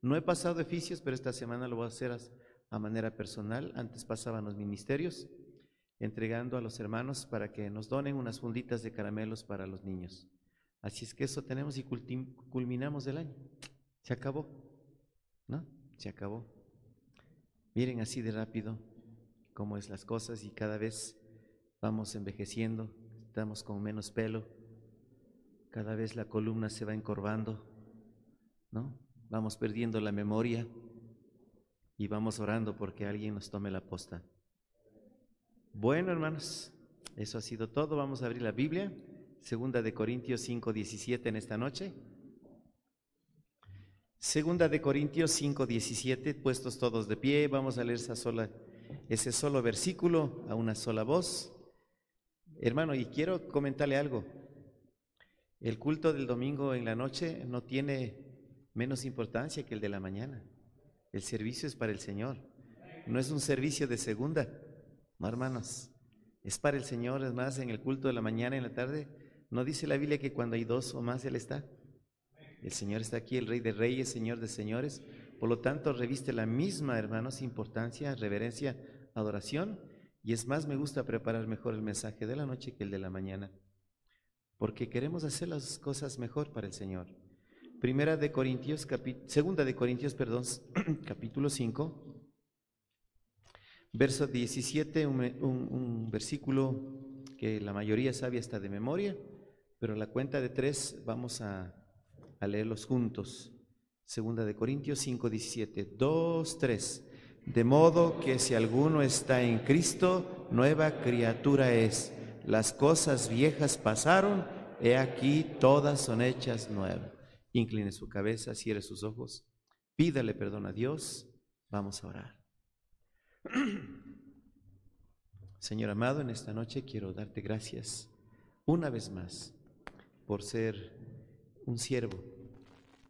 No he pasado oficios, pero esta semana lo voy a hacer a manera personal. Antes pasaban los ministerios, entregando a los hermanos para que nos donen unas funditas de caramelos para los niños. Así es que eso tenemos y culminamos el año. Se acabó, ¿no? Se acabó. Miren así de rápido cómo es las cosas y cada vez vamos envejeciendo, estamos con menos pelo, cada vez la columna se va encorvando, ¿no? Vamos perdiendo la memoria y vamos orando porque alguien nos tome la posta. Bueno, hermanos, eso ha sido todo. Vamos a abrir la Biblia, 2 Corintios 5:17 en esta noche. 2 Corintios 5:17, puestos todos de pie, vamos a leer ese solo versículo a una sola voz. Hermano, y quiero comentarle algo. El culto del domingo en la noche no tiene menos importancia que el de la mañana. El servicio es para el Señor. No es un servicio de segunda, no, hermanos. Es para el Señor. Es más, en el culto de la mañana y en la tarde, ¿no dice la Biblia que cuando hay dos o más Él está? El Señor está aquí, el Rey de Reyes, Señor de Señores. Por lo tanto, reviste la misma, hermanos, importancia, reverencia, adoración. Y es más, me gusta preparar mejor el mensaje de la noche que el de la mañana, porque queremos hacer las cosas mejor para el Señor. 2 de Corintios, capítulo 5, verso 17, un versículo que la mayoría sabe hasta de memoria, pero a la cuenta de 3 vamos a leerlos juntos. 2 de Corintios 5, 17, 2, 3. De modo que si alguno está en Cristo, nueva criatura es. Las cosas viejas pasaron, he aquí todas son hechas nuevas. Incline su cabeza, cierre sus ojos, pídale perdón a Dios, vamos a orar. Señor amado, en esta noche quiero darte gracias una vez más por ser un siervo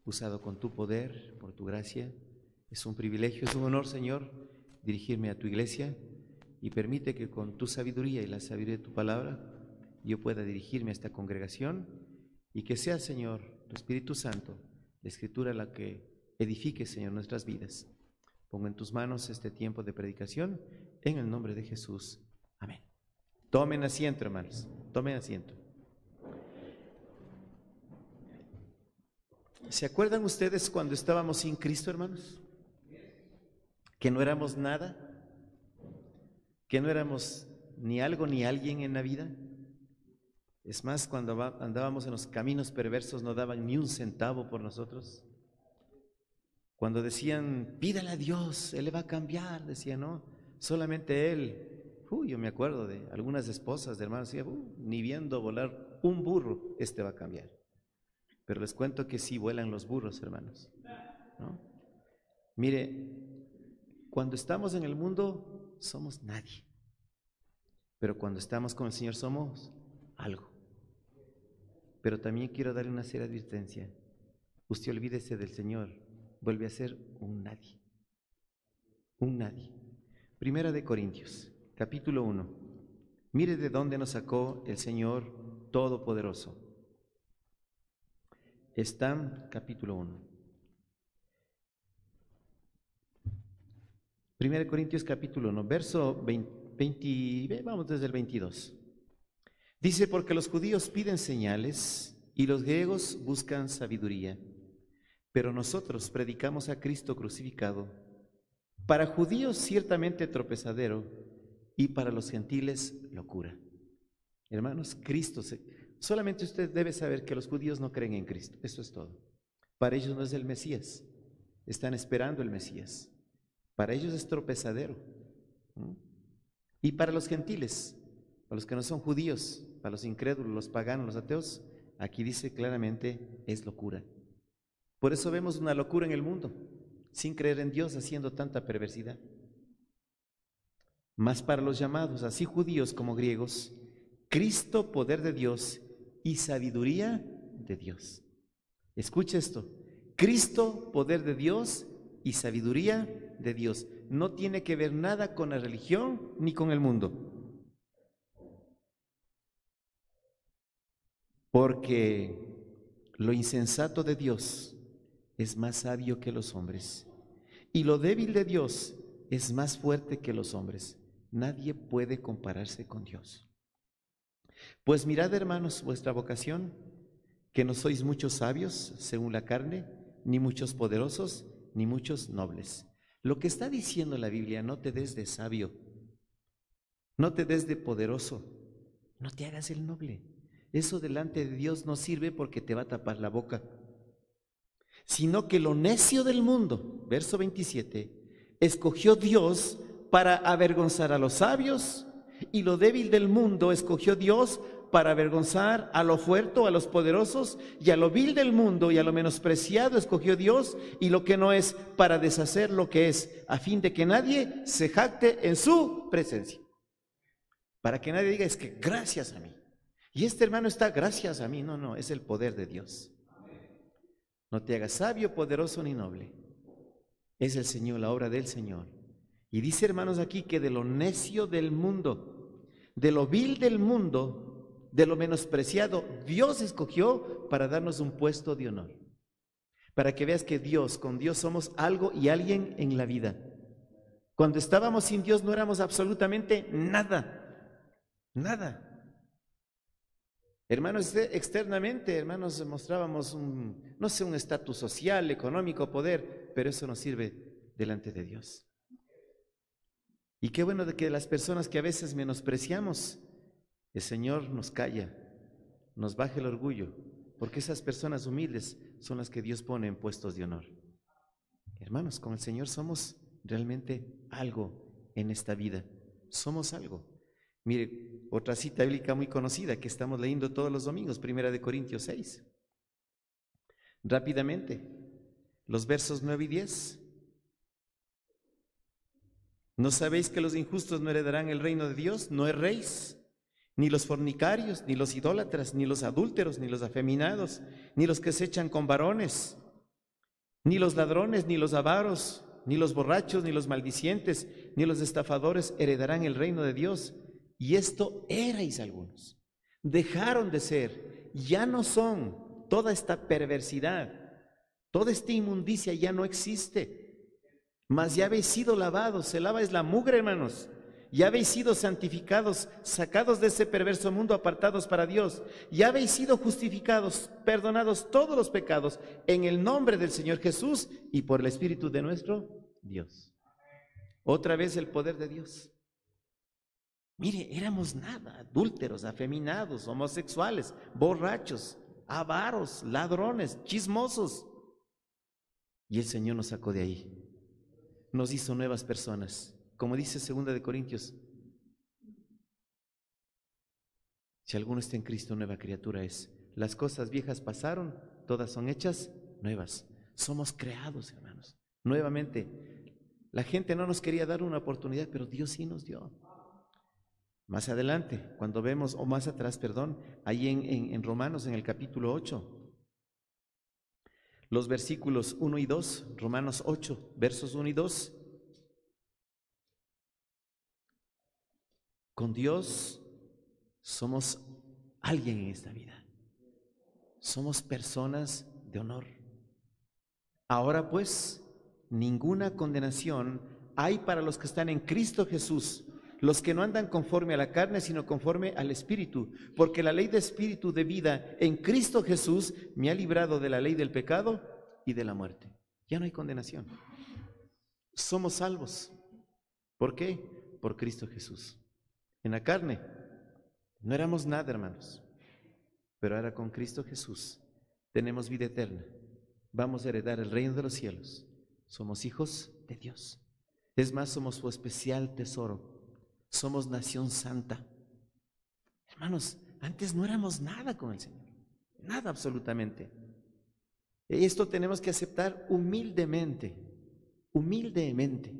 usado con tu poder, por tu gracia. Es un privilegio, es un honor, Señor, dirigirme a tu iglesia, y permite que con tu sabiduría y la sabiduría de tu palabra yo pueda dirigirme a esta congregación y que sea, Señor, tu Espíritu Santo, la Escritura la que edifique, Señor, nuestras vidas. Pongo en tus manos este tiempo de predicación en el nombre de Jesús. Amén. Tomen asiento, hermanos, tomen asiento. ¿Se acuerdan ustedes cuando estábamos sin Cristo, hermanos? Que no éramos nada, que no éramos ni algo ni alguien en la vida. Es más, cuando andábamos en los caminos perversos no daban ni un centavo por nosotros. Cuando decían, pídale a Dios, Él le va a cambiar, decía, no, solamente Él. Yo me acuerdo de algunas esposas de hermanos, decían, ni viendo volar un burro, va a cambiar. Pero les cuento que sí vuelan los burros, hermanos, ¿no? Mire, cuando estamos en el mundo somos nadie, pero cuando estamos con el Señor somos algo. Pero también quiero darle una seria advertencia. Usted olvídese del Señor, vuelve a ser un nadie. Un nadie. 1 Corintios, capítulo 1. Mire de dónde nos sacó el Señor Todopoderoso. Está capítulo 1. 1 Corintios capítulo 1, verso 20, vamos desde el 22. Dice, porque los judíos piden señales y los griegos buscan sabiduría, pero nosotros predicamos a Cristo crucificado, para judíos ciertamente tropezadero y para los gentiles locura. Hermanos, solamente usted debe saber que los judíos no creen en Cristo, eso es todo. Para ellos no es el Mesías, están esperando el Mesías. Para ellos es tropezadero. Y para los gentiles, para los que no son judíos, para los incrédulos, los paganos, los ateos, aquí dice claramente es locura. Por eso vemos una locura en el mundo, sin creer en Dios, haciendo tanta perversidad. Mas para los llamados, así judíos como griegos, Cristo, poder de Dios y sabiduría de Dios. Escuche esto, Cristo, poder de Dios y sabiduría de Dios. No tiene que ver nada con la religión ni con el mundo. Porque lo insensato de Dios es más sabio que los hombres, y lo débil de Dios es más fuerte que los hombres. Nadie puede compararse con Dios. Pues mirad, hermanos, vuestra vocación, que no sois muchos sabios según la carne, ni muchos poderosos, ni muchos nobles. Lo que está diciendo la Biblia: no te des de sabio, no te des de poderoso, no te hagas el noble. Eso delante de Dios no sirve, porque te va a tapar la boca. Sino que lo necio del mundo, verso 27, escogió Dios para avergonzar a los sabios, y lo débil del mundo escogió Dios para avergonzar a lo fuerte, a los poderosos, y a lo vil del mundo y a lo menospreciado escogió Dios, y lo que no es, para deshacer lo que es, a fin de que nadie se jacte en su presencia. Para que nadie diga: es que gracias a mí, y este hermano está gracias a mí. No, no, es el poder de Dios. No te hagas sabio, poderoso ni noble. Es el Señor, la obra del Señor. Y dice, hermanos, aquí que de lo necio del mundo, de lo vil del mundo, de lo menospreciado, Dios escogió para darnos un puesto de honor. Para que veas que Dios, con Dios somos algo y alguien en la vida. Cuando estábamos sin Dios no éramos absolutamente nada, nada. Hermanos, externamente, hermanos, mostrábamos no sé, un estatus social, económico, poder, pero eso no sirve delante de Dios. Y qué bueno de que las personas que a veces menospreciamos, el Señor nos calla, nos baja el orgullo, porque esas personas humildes son las que Dios pone en puestos de honor. Hermanos, con el Señor somos realmente algo en esta vida, somos algo. Mire, otra cita bíblica muy conocida que estamos leyendo todos los domingos, 1 Corintios 6. Rápidamente, los versos 9 y 10. ¿No sabéis que los injustos no heredarán el reino de Dios? No erréis, ni los fornicarios, ni los idólatras, ni los adúlteros, ni los afeminados, ni los que se echan con varones, ni los ladrones, ni los avaros, ni los borrachos, ni los maldicientes, ni los estafadores heredarán el reino de Dios. Y esto erais algunos. Dejaron de ser, ya no son. Toda esta perversidad, toda esta inmundicia ya no existe. Mas ya habéis sido lavados, se lava es la mugre, hermanos. Ya habéis sido santificados, sacados de ese perverso mundo, apartados para Dios. Ya habéis sido justificados, perdonados todos los pecados en el nombre del Señor Jesús y por el Espíritu de nuestro Dios. Otra vez el poder de Dios. Mire, éramos nada: adúlteros, afeminados, homosexuales, borrachos, avaros, ladrones, chismosos. Y el Señor nos sacó de ahí, nos hizo nuevas personas. Como dice 2 Corintios, si alguno está en Cristo, nueva criatura es. Las cosas viejas pasaron, todas son hechas nuevas. Somos creados, hermanos, nuevamente. La gente no nos quería dar una oportunidad, pero Dios sí nos dio. Más adelante, cuando vemos, o más atrás, perdón, ahí en Romanos, en el capítulo 8, los versículos 1 y 2, Romanos 8, versos 1 y 2. Con Dios somos alguien en esta vida. Somos personas de honor. Ahora pues, ninguna condenación hay para los que están en Cristo Jesús, los que no andan conforme a la carne, sino conforme al Espíritu, porque la ley de Espíritu de vida en Cristo Jesús me ha librado de la ley del pecado y de la muerte. Ya no hay condenación. Somos salvos. ¿Por qué? Por Cristo Jesús. En la carne no éramos nada, hermanos, pero ahora con Cristo Jesús tenemos vida eterna. Vamos a heredar el reino de los cielos. Somos hijos de Dios. Es más, somos su especial tesoro. Somos nación santa. Hermanos, antes no éramos nada con el Señor, nada absolutamente. Esto tenemos que aceptar humildemente, humildemente.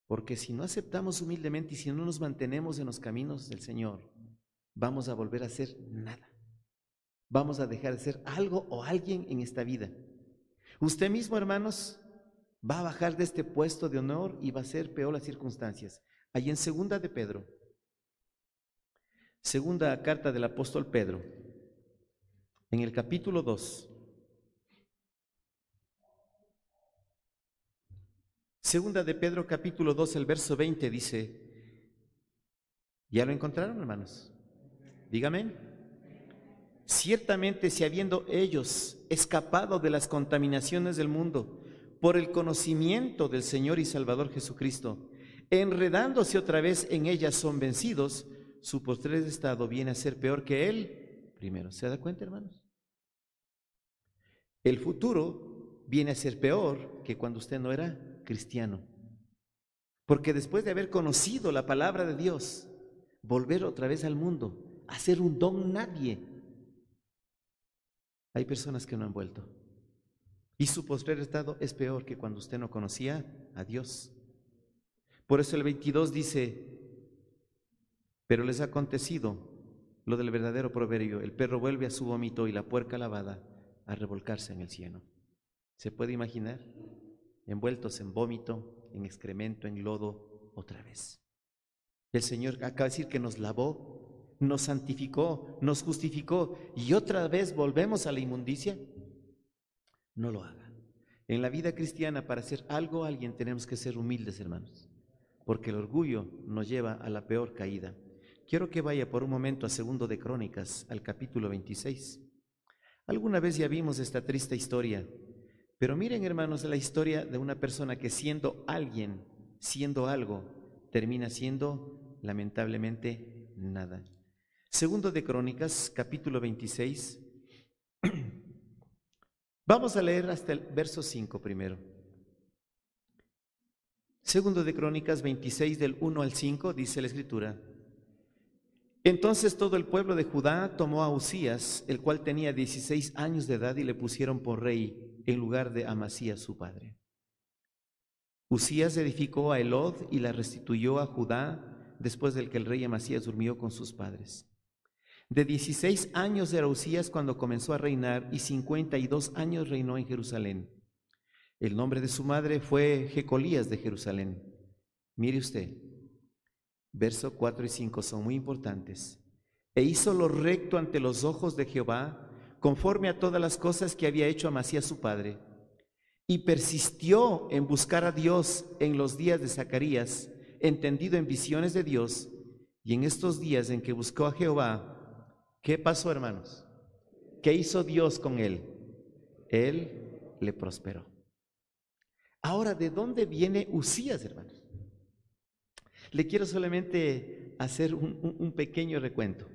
Porque si no aceptamos humildemente y si no nos mantenemos en los caminos del Señor, vamos a volver a ser nada. Vamos a dejar de ser algo o alguien en esta vida. Usted mismo, hermanos, va a bajar de este puesto de honor y va a ser peor las circunstancias. Ahí en 2 de Pedro, segunda carta del apóstol Pedro, en el capítulo 2, Segunda de Pedro capítulo 2, el verso 20 dice, ¿ya lo encontraron, hermanos? Dígame. Ciertamente, si habiendo ellos escapado de las contaminaciones del mundo por el conocimiento del Señor y Salvador Jesucristo, enredándose otra vez en ellas son vencidos, su postrer estado viene a ser peor que él primero. ¿Se da cuenta, hermanos? El futuro viene a ser peor que cuando usted no era cristiano. Porque después de haber conocido la palabra de Dios, volver otra vez al mundo, a ser un don nadie. Hay personas que no han vuelto. Y su postrer estado es peor que cuando usted no conocía a Dios. Por eso el 22 dice, pero les ha acontecido lo del verdadero proverbio, el perro vuelve a su vómito y la puerca lavada a revolcarse en el cieno. ¿Se puede imaginar? Envueltos en vómito, en excremento, en lodo, otra vez. El Señor acaba de decir que nos lavó, nos santificó, nos justificó y otra vez volvemos a la inmundicia. No lo haga. En la vida cristiana, para hacer algo a alguien, tenemos que ser humildes, hermanos, porque el orgullo nos lleva a la peor caída. Quiero que vaya por un momento a Segundo de Crónicas, al capítulo 26. Alguna vez ya vimos esta triste historia, pero miren, hermanos, la historia de una persona que siendo alguien, siendo algo, termina siendo lamentablemente nada. Segundo de Crónicas, capítulo 26. Vamos a leer hasta el verso 5 primero. Segundo de Crónicas 26, del 1 al 5, dice la Escritura. Entonces todo el pueblo de Judá tomó a Usías, el cual tenía 16 años de edad, y le pusieron por rey en lugar de Amasías su padre. Usías edificó a Elod y la restituyó a Judá después del que el rey Amasías durmió con sus padres. De 16 años era Usías cuando comenzó a reinar, y 52 años reinó en Jerusalén. El nombre de su madre fue Jecolías de Jerusalén. Mire usted, verso 4 y 5 son muy importantes. E hizo lo recto ante los ojos de Jehová, conforme a todas las cosas que había hecho Amasías su padre. Y persistió en buscar a Dios en los días de Zacarías, entendido en visiones de Dios. Y en estos días en que buscó a Jehová, ¿qué pasó, hermanos? ¿Qué hizo Dios con él? Él le prosperó. Ahora, ¿de dónde viene Usías, hermanos? Le quiero solamente hacer un pequeño recuento.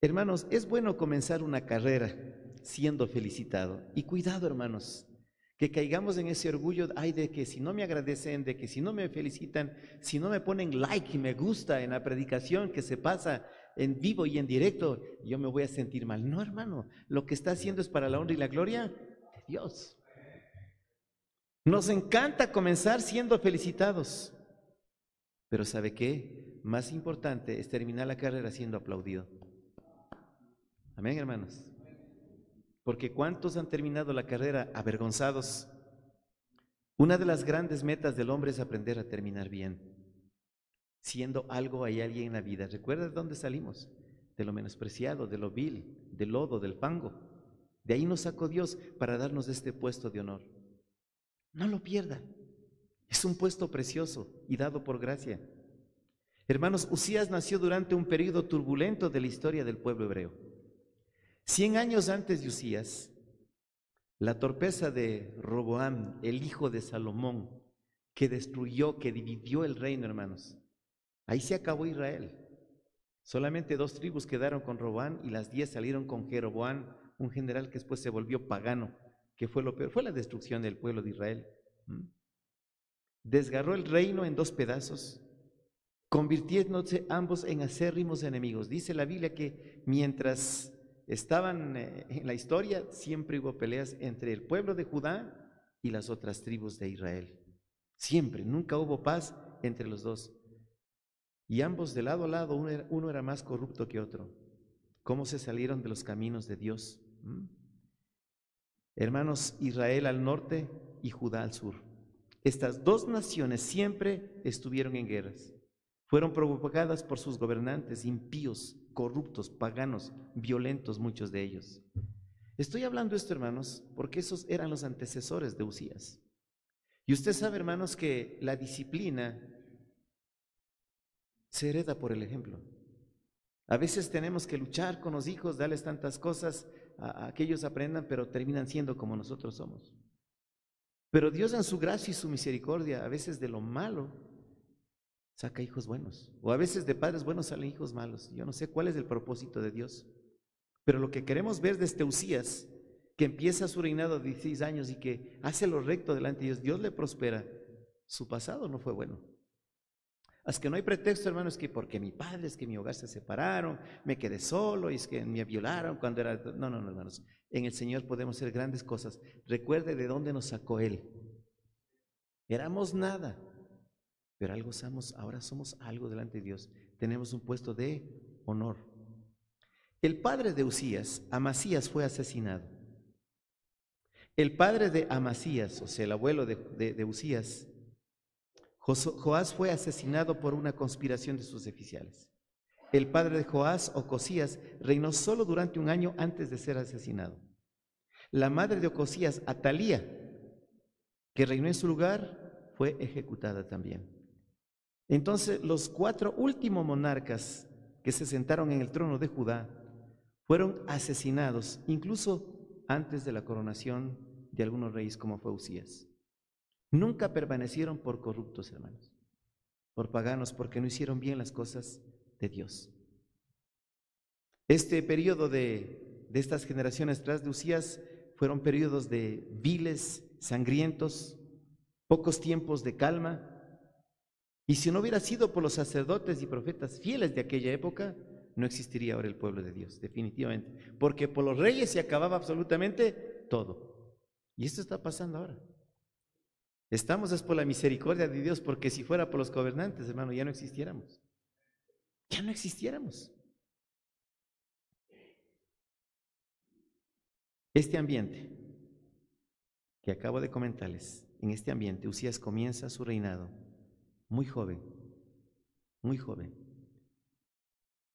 Hermanos, es bueno comenzar una carrera siendo felicitado. Y cuidado, hermanos, que caigamos en ese orgullo, ay, de que si no me agradecen, de que si no me felicitan, si no me ponen like y me gusta en la predicación que se pasa en vivo y en directo, yo me voy a sentir mal. No, hermano, lo que está haciendo es para la honra y la gloria de Dios. Nos encanta comenzar siendo felicitados, pero ¿sabe qué? Más importante es terminar la carrera siendo aplaudido. Amén, hermanos. Porque ¿cuántos han terminado la carrera avergonzados? Una de las grandes metas del hombre es aprender a terminar bien. Siendo algo hay alguien en la vida. ¿Recuerda de dónde salimos? De lo menospreciado, de lo vil, del lodo, del fango. De ahí nos sacó Dios para darnos este puesto de honor. No lo pierda. Es un puesto precioso y dado por gracia. Hermanos, Usías nació durante un periodo turbulento de la historia del pueblo hebreo. 100 años antes de Usías, la torpeza de Roboam, el hijo de Salomón, que destruyó, que dividió el reino, hermanos. Ahí se acabó Israel. Solamente 2 tribus quedaron con Roboam y las 10 salieron con Jeroboam, un general que después se volvió pagano, que fue lo peor, fue la destrucción del pueblo de Israel. Desgarró el reino en 2 pedazos, convirtiéndose ambos en acérrimos enemigos. Dice la Biblia que mientras estaban en la historia, siempre hubo peleas entre el pueblo de Judá y las otras tribus de Israel. Siempre, nunca hubo paz entre los dos. Y ambos de lado a lado, uno era más corrupto que otro. ¿Cómo se salieron de los caminos de Dios? Hermanos, Israel al norte y Judá al sur. Estas 2 naciones siempre estuvieron en guerras. Fueron provocadas por sus gobernantes impíos, corruptos, paganos, violentos, muchos de ellos. Estoy hablando esto, hermanos, porque esos eran los antecesores de Usías. Y usted sabe, hermanos, que la disciplina se hereda por el ejemplo. A veces tenemos que luchar con los hijos, darles tantas cosas a que ellos aprendan, pero terminan siendo como nosotros somos. Pero Dios en su gracia y su misericordia, a veces de lo malo, saca hijos buenos. O a veces de padres buenos salen hijos malos. Yo no sé cuál es el propósito de Dios. Pero lo que queremos ver desde Usías, que empieza su reinado de 16 años y que hace lo recto delante de Dios, Dios le prospera. Su pasado no fue bueno. Es que no hay pretexto, hermanos, que porque mi padre, es que mi hogar se separaron, me quedé solo, y es que me violaron cuando era... No, hermanos. En el Señor podemos hacer grandes cosas. Recuerde de dónde nos sacó Él. Éramos nada, pero algo somos, ahora somos algo delante de Dios. Tenemos un puesto de honor. El padre de Usías, Amasías, fue asesinado. El padre de Amasías, o sea, el abuelo de Usías, Joás, fue asesinado por una conspiración de sus oficiales. El padre de Joás, Ocosías, reinó solo durante un año antes de ser asesinado. La madre de Ocosías, Atalía, que reinó en su lugar, fue ejecutada también. Entonces, los 4 últimos monarcas que se sentaron en el trono de Judá fueron asesinados, incluso antes de la coronación de algunos reyes como fue Usías. Nunca permanecieron por corruptos, hermanos, por paganos, porque no hicieron bien las cosas de Dios. Este periodo de estas generaciones tras de Usías fueron periodos de viles, sangrientos, pocos tiempos de calma. Y si no hubiera sido por los sacerdotes y profetas fieles de aquella época, no existiría ahora el pueblo de Dios, definitivamente. Porque por los reyes se acababa absolutamente todo. Y esto está pasando ahora. Estamos es por la misericordia de Dios, porque si fuera por los gobernantes, hermano, ya no existiéramos. Ya no existiéramos. Este ambiente que acabo de comentarles, en este ambiente Usías comienza su reinado muy joven,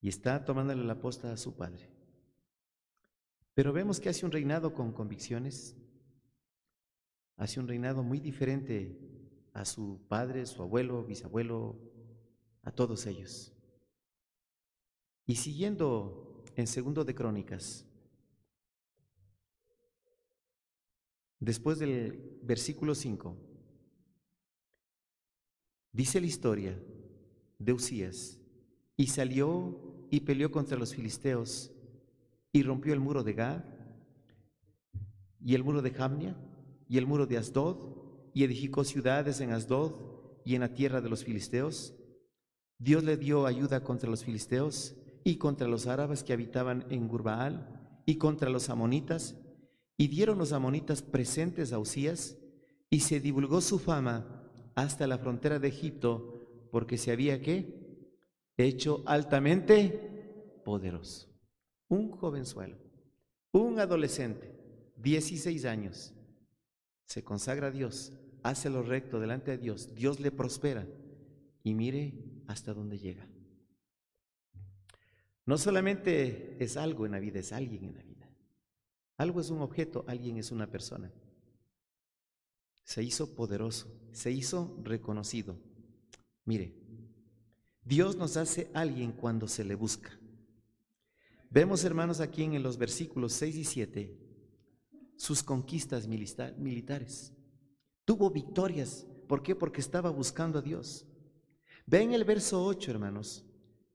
y está tomándole la posta a su padre. Pero vemos que hace un reinado con convicciones, hace un reinado muy diferente a su padre, su abuelo, bisabuelo, a todos ellos. Y siguiendo en 2 de Crónicas, después del versículo 5, dice la historia de Usías: y salió y peleó contra los filisteos y rompió el muro de Gad y el muro de Jamnia y el muro de Asdod, y edificó ciudades en Asdod y en la tierra de los filisteos. Dios le dio ayuda contra los filisteos y contra los árabes que habitaban en Gurbaal y contra los amonitas, y dieron los amonitas presentes a Usías, y se divulgó su fama hasta la frontera de Egipto, porque se había ¿qué? Hecho altamente poderoso. Un jovenzuelo, un adolescente, 16 años, se consagra a Dios, hace lo recto delante de Dios, Dios le prospera, y mire hasta dónde llega. No solamente es algo en la vida, es alguien en la vida. Algo es un objeto, alguien es una persona. Se hizo poderoso, se hizo reconocido. Mire, Dios nos hace alguien cuando se le busca. Vemos, hermanos, aquí en los versículos 6 y 7, sus conquistas militares. Tuvo victorias. ¿Por qué? Porque estaba buscando a Dios. Ven el verso 8, hermanos.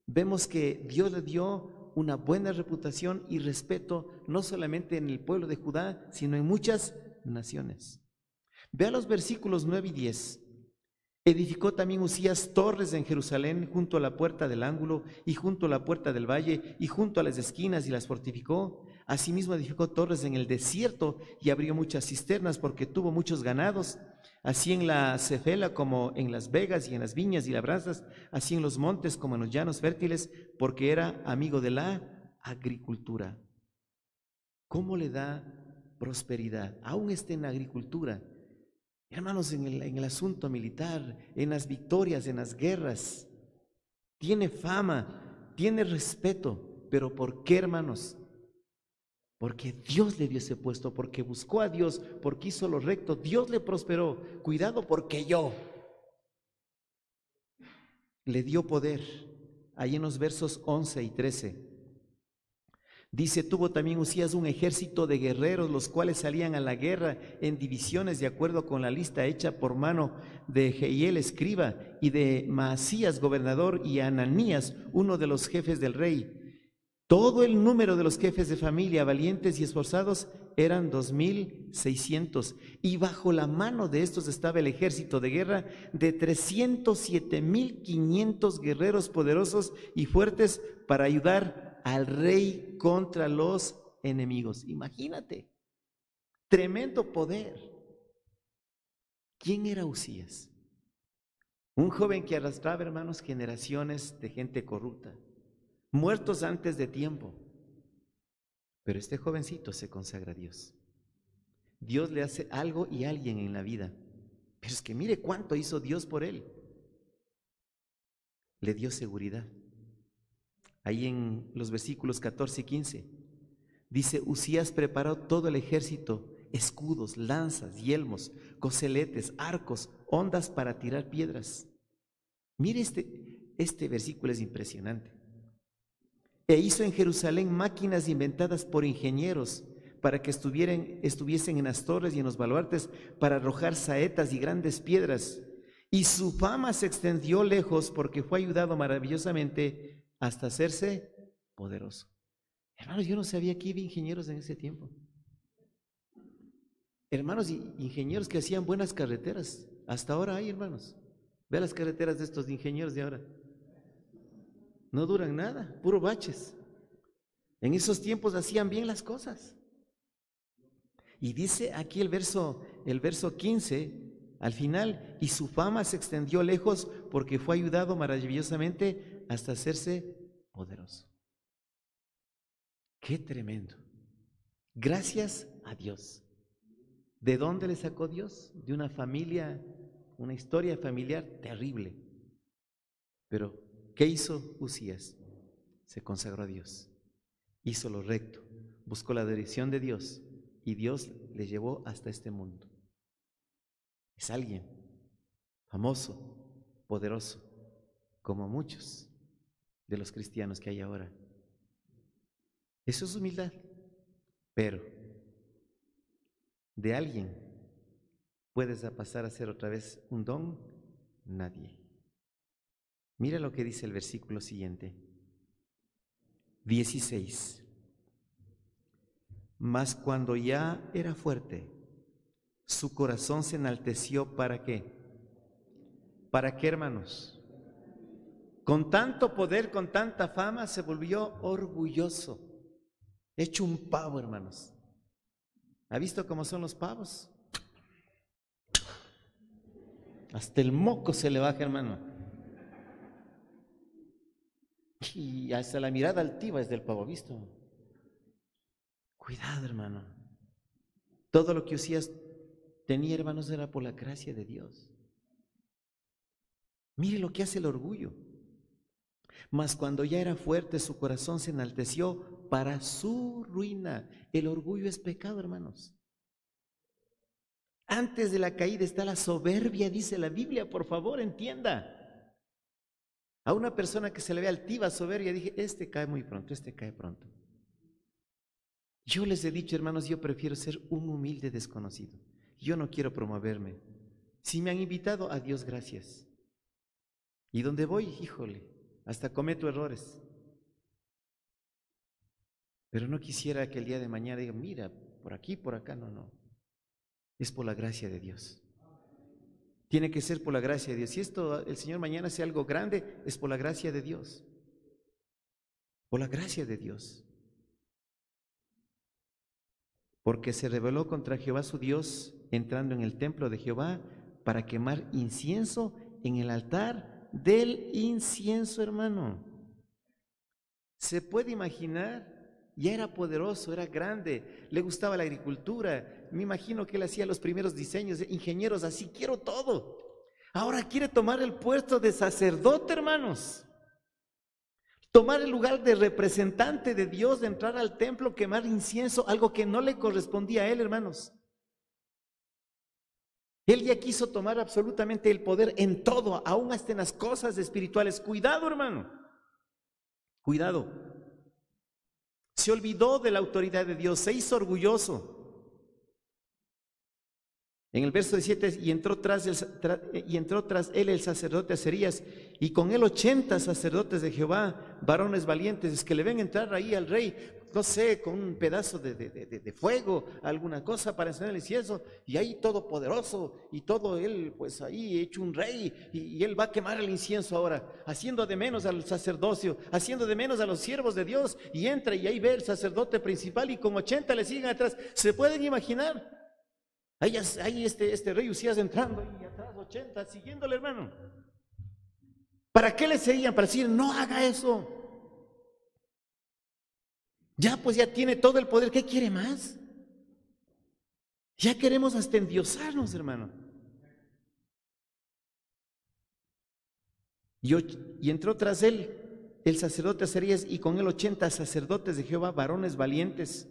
Vemos que Dios le dio una buena reputación y respeto, no solamente en el pueblo de Judá, sino en muchas naciones. Vea los versículos 9 y 10. Edificó también Usías torres en Jerusalén, junto a la puerta del ángulo y junto a la puerta del valle y junto a las esquinas, y las fortificó. Asimismo edificó torres en el desierto y abrió muchas cisternas, porque tuvo muchos ganados, así en la Cefela como en las vegas y en las viñas y labranzas, así en los montes como en los llanos fértiles, porque era amigo de la agricultura. ¿Cómo le da prosperidad? Aún está en la agricultura. Hermanos, en el asunto militar, en las victorias, en las guerras, tiene fama, tiene respeto. ¿Pero por qué, hermanos? porque Dios le dio ese puesto, porque buscó a Dios, porque hizo lo recto, Dios le prosperó. Cuidado, porque yo le dio poder. Ahí en los versos 11 y 13. Dice, tuvo también Usías un ejército de guerreros, los cuales salían a la guerra en divisiones de acuerdo con la lista hecha por mano de Jehiel escriba y de Maasías gobernador y Ananías, uno de los jefes del rey. Todo el número de los jefes de familia, valientes y esforzados, eran 2,600. Y bajo la mano de estos estaba el ejército de guerra de 307,500 guerreros poderosos y fuertes para ayudar al rey contra los enemigos. Imagínate, tremendo poder. ¿Quién era Usías? Un joven que arrastraba, hermanos, generaciones de gente corrupta, muertos antes de tiempo. Pero este jovencito se consagra a Dios. Dios le hace algo y alguien en la vida. Pero es que mire cuánto hizo Dios por él. Le dio seguridad. Ahí en los versículos 14 y 15, dice, Usías preparó todo el ejército, escudos, lanzas, yelmos, coseletes, arcos, hondas para tirar piedras. Mire este versículo es impresionante. E hizo en Jerusalén máquinas inventadas por ingenieros para que estuviesen en las torres y en los baluartes para arrojar saetas y grandes piedras. Y su fama se extendió lejos porque fue ayudado maravillosamente hasta hacerse poderoso. Hermanos, yo no sabía que había ingenieros en ese tiempo. Hermanos, ingenieros que hacían buenas carreteras. Hasta ahora hay, hermanos. Ve las carreteras de estos ingenieros de ahora. No duran nada, puro baches. En esos tiempos hacían bien las cosas. Y dice aquí el verso 15, al final, y su fama se extendió lejos porque fue ayudado maravillosamente hasta hacerse poderoso. ¡Qué tremendo! Gracias a Dios. ¿De dónde le sacó Dios? De una familia, una historia familiar terrible. Pero, ¿qué hizo Usías? Se consagró a Dios. Hizo lo recto, buscó la dirección de Dios y Dios le llevó hasta este mundo. Es alguien famoso, poderoso, como muchos de los cristianos que hay ahora. Eso es humildad, pero de alguien puedes pasar a ser otra vez un don, nadie. Mira lo que dice el versículo siguiente, 16. Mas cuando ya era fuerte, su corazón se enalteció, ¿para qué? ¿Para qué, hermanos? Con tanto poder, con tanta fama, se volvió orgulloso, hecho un pavo, hermanos. ¿Ha visto cómo son los pavos? Hasta el moco se le baja, hermano. Y hasta la mirada altiva es del pavo, ¿visto? Cuidado, hermano. Todo lo que Usías tenía, hermanos, era por la gracia de Dios. Mire lo que hace el orgullo. Mas cuando ya era fuerte, su corazón se enalteció para su ruina. El orgullo es pecado, hermanos. Antes de la caída está la soberbia, dice la Biblia, por favor, entienda. A una persona que se le ve altiva, soberbia, dije, este cae muy pronto, este cae pronto. Yo les he dicho, hermanos, yo prefiero ser un humilde desconocido. Yo no quiero promoverme. Si me han invitado, a Dios gracias. Y donde voy, híjole, hasta cometo errores. Pero no quisiera que el día de mañana diga, mira, por aquí, por acá, no. Es por la gracia de Dios. Tiene que ser por la gracia de Dios. Si esto, el Señor mañana hace algo grande, es por la gracia de Dios. Por la gracia de Dios. Porque se rebeló contra Jehová su Dios, entrando en el templo de Jehová para quemar incienso en el altar del incienso, hermano. ¿Se puede imaginar? Ya era poderoso, era grande, le gustaba la agricultura. Me imagino que él hacía los primeros diseños, ingenieros, así quiero todo. Ahora quiere tomar el puesto de sacerdote, hermanos. tomar el lugar de representante de Dios, de entrar al templo, quemar incienso, algo que no le correspondía a él, hermanos. Él ya quiso tomar absolutamente el poder en todo, aún hasta en las cosas espirituales. Cuidado, hermano. Cuidado. Se olvidó de la autoridad de Dios, se hizo orgulloso. En el verso 17, y entró tras él el sacerdote Azarías, y con él 80 sacerdotes de Jehová, varones valientes. Es que le ven entrar ahí al rey, no sé, con un pedazo de fuego, alguna cosa para encender el incienso, y ahí todopoderoso, y todo él, pues ahí hecho un rey, y él va a quemar el incienso ahora, haciendo de menos al sacerdocio, haciendo de menos a los siervos de Dios, y entra y ahí ve el sacerdote principal, y con 80 le siguen atrás. ¿Se pueden imaginar? Ahí este rey Usías entrando y atrás 80, siguiéndole, hermano. ¿Para qué le seguían? Para decir, no haga eso. Ya pues ya tiene todo el poder, ¿qué quiere más? Ya queremos hasta endiosarnos, hermano. Y entró tras él el sacerdote Azarías, y con él 80 sacerdotes de Jehová, varones valientes.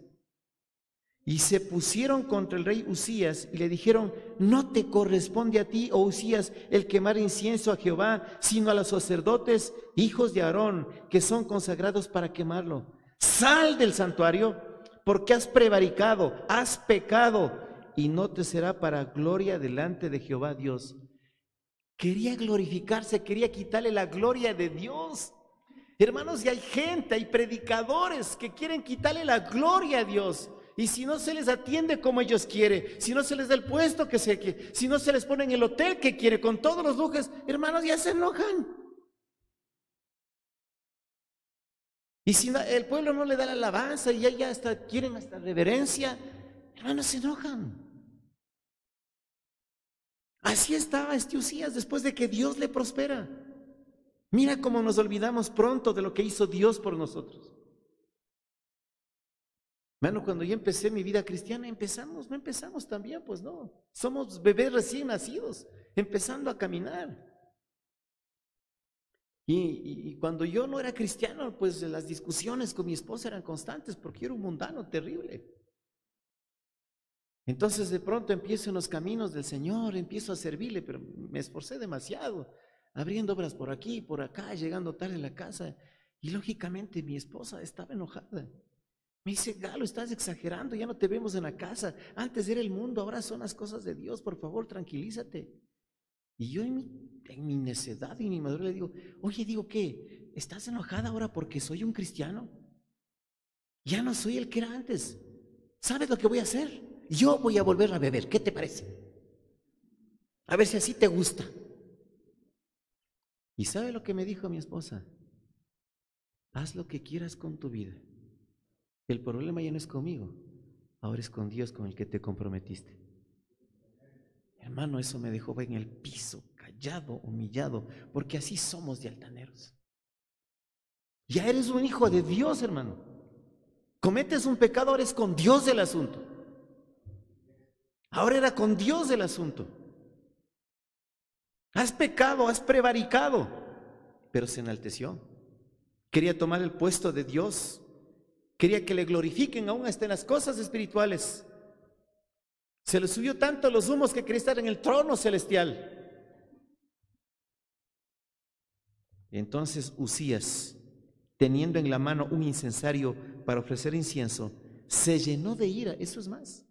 Y se pusieron contra el rey Usías y le dijeron, no te corresponde a ti, oh Usías, el quemar incienso a Jehová, sino a los sacerdotes, hijos de Aarón, que son consagrados para quemarlo. Sal del santuario, porque has prevaricado, has pecado, y no te será para gloria delante de Jehová Dios. Quería glorificarse, quería quitarle la gloria de Dios. Hermanos, y hay gente, hay predicadores que quieren quitarle la gloria a Dios. Y si no se les atiende como ellos quieren, si no se les da el puesto que se quiere, si no se les pone en el hotel que quiere, con todos los lujos, hermanos, ya se enojan. Y si el pueblo no le da la alabanza y ya hasta quieren hasta reverencia, hermanos, se enojan. Así estaba este Usías después de que Dios le prospera. Mira cómo nos olvidamos pronto de lo que hizo Dios por nosotros. Hermano, cuando yo empecé mi vida cristiana, no empezamos tan bien, pues no. Somos bebés recién nacidos, empezando a caminar. Y cuando yo no era cristiano, pues las discusiones con mi esposa eran constantes, porque yo era un mundano terrible. Entonces de pronto empiezo en los caminos del Señor, empiezo a servirle, pero me esforcé demasiado, abriendo obras por aquí, por acá, llegando tarde a la casa. Y lógicamente mi esposa estaba enojada. Me dice, Galo, estás exagerando, ya no te vemos en la casa. Antes era el mundo, ahora son las cosas de Dios, por favor, tranquilízate. Y yo en mi necedad y mi inmadurez le digo, oye, digo, ¿qué? ¿Estás enojada ahora porque soy un cristiano? Ya no soy el que era antes. ¿Sabes lo que voy a hacer? Yo voy a volver a beber, ¿qué te parece? A ver si así te gusta. ¿Y sabe lo que me dijo mi esposa? Haz lo que quieras con tu vida. El problema ya no es conmigo, ahora es con Dios con el que te comprometiste. Hermano, eso me dejó en el piso, callado, humillado, porque así somos de altaneros. Ya eres un hijo de Dios, hermano. Cometes un pecado, ahora es con Dios el asunto. Ahora era con Dios el asunto. Has pecado, has prevaricado, pero se enalteció. Quería tomar el puesto de Dios. Quería que le glorifiquen aún hasta en las cosas espirituales. Se le subió tanto los humos que quería estar en el trono celestial. Entonces Usías, teniendo en la mano un incensario para ofrecer incienso, se llenó de ira. Eso es más.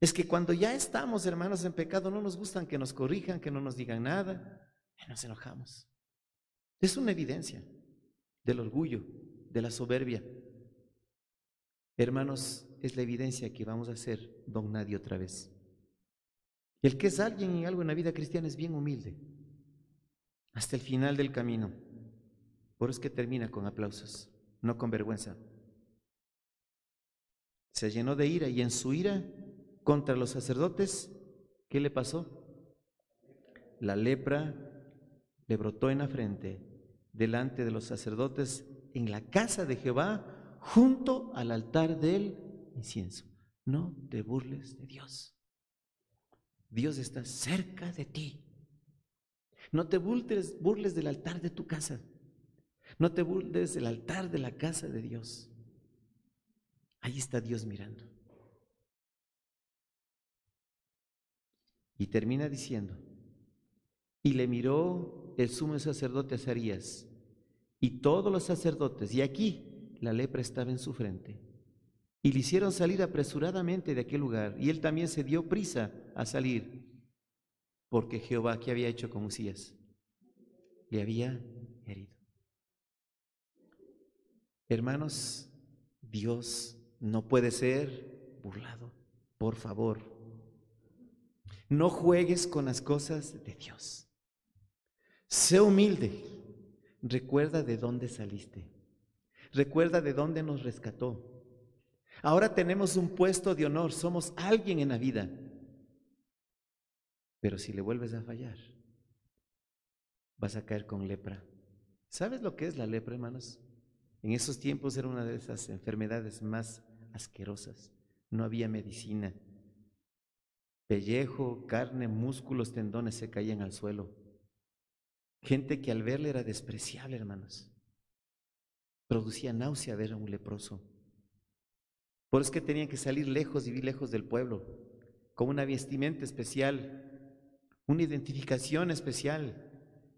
Es que cuando ya estamos, hermanos, en pecado, no nos gustan que nos corrijan, que no nos digan nada, y nos enojamos. Es una evidencia del orgullo, de la soberbia. Hermanos, es la evidencia que vamos a hacer don nadie otra vez. El que es alguien en algo en la vida cristiana es bien humilde, hasta el final del camino. Por eso es que termina con aplausos, no con vergüenza. Se llenó de ira y en su ira contra los sacerdotes, ¿qué le pasó? La lepra le brotó en la frente delante de los sacerdotes en la casa de Jehová, junto al altar del incienso. No te burles de Dios. Dios está cerca de ti. No te burles del altar de tu casa. No te burles del altar de la casa de Dios. Ahí está Dios mirando. Y termina diciendo, y le miró el sumo sacerdote Azarías y todos los sacerdotes, y aquí la lepra estaba en su frente. Y le hicieron salir apresuradamente de aquel lugar, y él también se dio prisa a salir, porque Jehová, ¿qué había hecho con Usías? Le había herido. Hermanos, Dios no puede ser burlado. Por favor, no juegues con las cosas de Dios. Sé humilde. Recuerda de dónde saliste. Recuerda de dónde nos rescató. Ahora tenemos un puesto de honor. Somos alguien en la vida. Pero si le vuelves a fallar, vas a caer con lepra. ¿Sabes lo que es la lepra, hermanos? En esos tiempos era una de esas enfermedades más asquerosas. No había medicina. Pellejo, carne, músculos, tendones se caían al suelo. Gente que al verle era despreciable, hermanos. Producía náusea ver a un leproso. Por eso es que tenían que salir lejos y vivir lejos del pueblo, con una vestimenta especial, una identificación especial.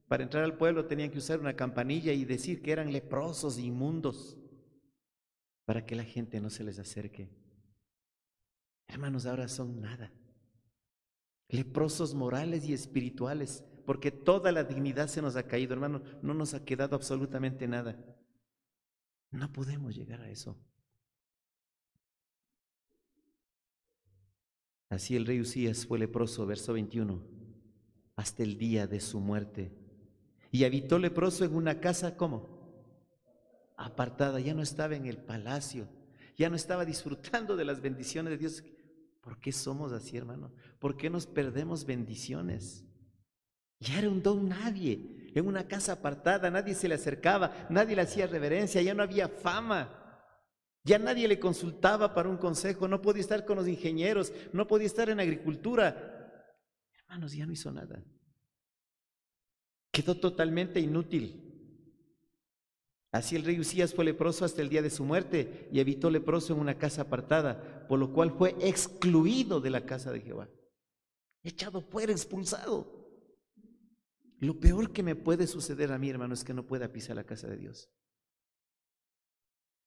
Para entrar al pueblo tenían que usar una campanilla y decir que eran leprosos e inmundos, para que la gente no se les acerque. Hermanos, ahora son nada. Leprosos morales y espirituales, porque toda la dignidad se nos ha caído, hermano, no nos ha quedado absolutamente nada. No podemos llegar a eso. Así el rey Usías fue leproso, verso 21, hasta el día de su muerte. Y habitó leproso en una casa, ¿cómo? Apartada, ya no estaba en el palacio, ya no estaba disfrutando de las bendiciones de Dios. ¿Por qué somos así, hermano? ¿Por qué nos perdemos bendiciones? Ya era un don nadie, en una casa apartada, nadie se le acercaba, nadie le hacía reverencia, ya no había fama. Ya nadie le consultaba para un consejo, no podía estar con los ingenieros, no podía estar en agricultura. Hermanos, ya no hizo nada. Quedó totalmente inútil. Así el rey Usías fue leproso hasta el día de su muerte y habitó leproso en una casa apartada, por lo cual fue excluido de la casa de Jehová. Echado fuera, expulsado. Lo peor que me puede suceder a mí, hermano, es que no pueda pisar la casa de Dios.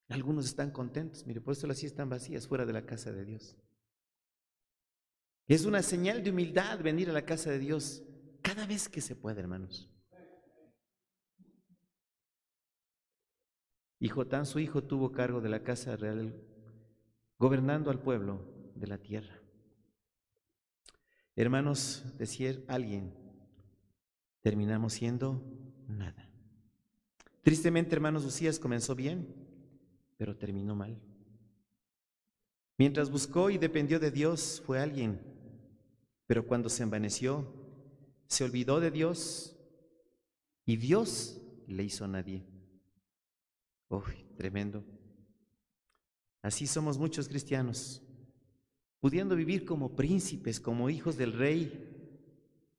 Algunos están contentos, mire, por eso las sillas están vacías fuera de la casa de Dios. Es una señal de humildad venir a la casa de Dios cada vez que se puede, hermanos. Y Jotán, su hijo, tuvo cargo de la casa real, gobernando al pueblo de la tierra. Hermanos, decía alguien, terminamos siendo nada. Tristemente, hermanos, Usías comenzó bien, pero terminó mal. Mientras buscó y dependió de Dios, fue alguien, pero cuando se envaneció, se olvidó de Dios y Dios le hizo nadie. Uy, tremendo. Así somos muchos cristianos, pudiendo vivir como príncipes, como hijos del rey,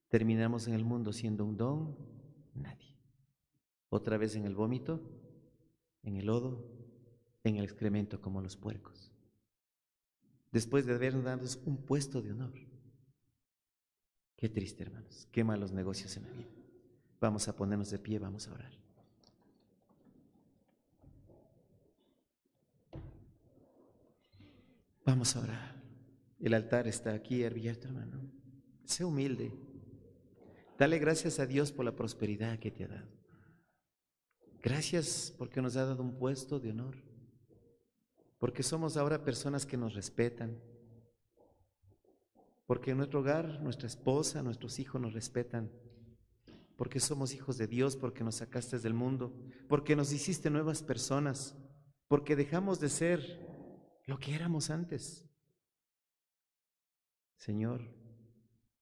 terminamos en el mundo siendo un don, nadie. Otra vez en el vómito, en el lodo, en el excremento como los puercos. Después de habernos dado un puesto de honor. Qué triste, hermanos, qué malos negocios en la vida. Vamos a ponernos de pie, vamos a orar. Vamos a orar. El altar está aquí abierto, hermano. Sé humilde. Dale gracias a Dios por la prosperidad que te ha dado. Gracias porque nos ha dado un puesto de honor. Porque somos ahora personas que nos respetan. Porque en nuestro hogar, nuestra esposa, nuestros hijos nos respetan. Porque somos hijos de Dios, porque nos sacaste del mundo, porque nos hiciste nuevas personas, porque dejamos de ser lo que éramos antes. Señor,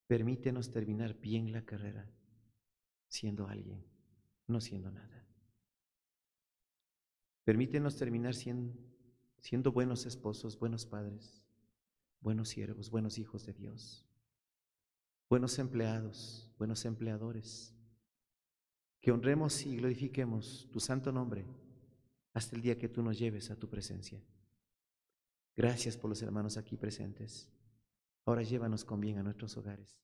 permítenos terminar bien la carrera, siendo alguien, no siendo nada. Permítenos terminar siendo buenos esposos, buenos padres, buenos siervos, buenos hijos de Dios, buenos empleados, buenos empleadores, que honremos y glorifiquemos tu santo nombre hasta el día que tú nos lleves a tu presencia. Gracias por los hermanos aquí presentes. Ahora llévanos con bien a nuestros hogares.